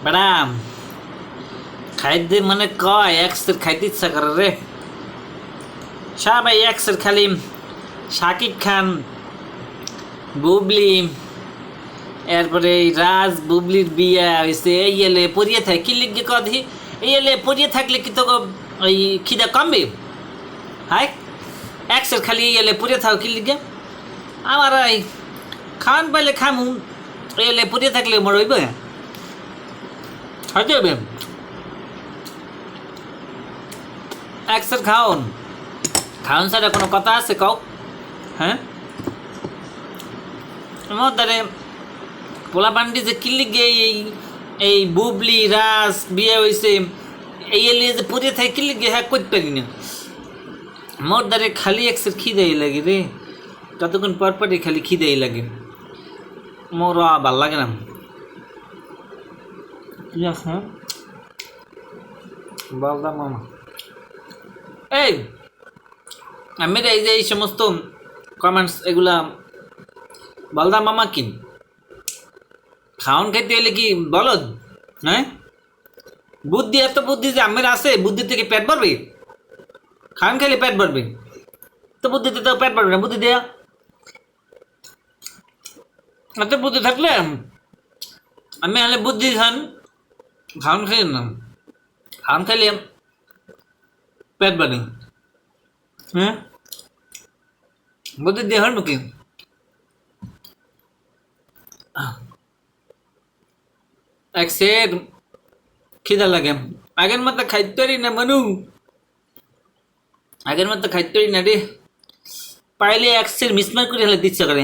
Madam খাইতে মানে কয় এক্সের খাইতে ইচ্ছা করে রে। সবাই এক্সের খালি শাকিব খান, বুবলি, এরপরে রাজ বুবলির বিয়া হয়েছে। এই এলে পড়িয়ে থাকে কি লিখবে কদি? এই এলে পড়িয়ে থাকলে কি তো ওই খিদা কমবে? হাই এক্সের খালি এই এলে পড়িয়ে থাকো কি লিখবে? আমার এই খাওয়ান পাইলে খামু, এই এলে পড়িয়ে থাকলে মর হইবে, হয়তো হবে। এক্সের খাওন খাওন ছাড়া কোনো কথা আছে কও? হ্যাঁ আমার দ্বারে পোলা পান্ডি যে কিল্লি গে এই বুবলি রাস বিয়ে হয়েছে, এই এলিয়ে যে পড়ে থাকে কিল্লি গে হ্যাঁ করতে পারি না। মোর দ্বারে খালি এক্সের খিদেই লাগে রে, কতক্ষণ পর পরই খালি খিদেই লাগে মোর, ভাল লাগে না। কি আছে বলদাম মামা? এই আমি এই যে এই সমস্ত কমেন্টস এগুলা বলদাম মামা কি খাওন খাইতে হলে কি বলদ? হ্যাঁ বুদ্ধি, এত বুদ্ধি যে আমের আছে, বুদ্ধি থেকে পেট ভরবে? খাওন খাইলে পেট ভরবে, তো বুদ্ধিতে তো পেট ভরবে না। বুদ্ধি দেয়া এত বুদ্ধি থাকলে আমি হলে বুদ্ধি খান খাওন খাই না, খাওন খাইলে পেট ভরে। হ্যাঁ বুদ্ধি দিয়ে হয় নাকি? এক সের খিদা লাগে, আগের মতো খাইতে পারি না মানু, আগের মতো খাইতে পারি না রে। পাইলে এক সের মিসমার করে হলে ইচ্ছা করে।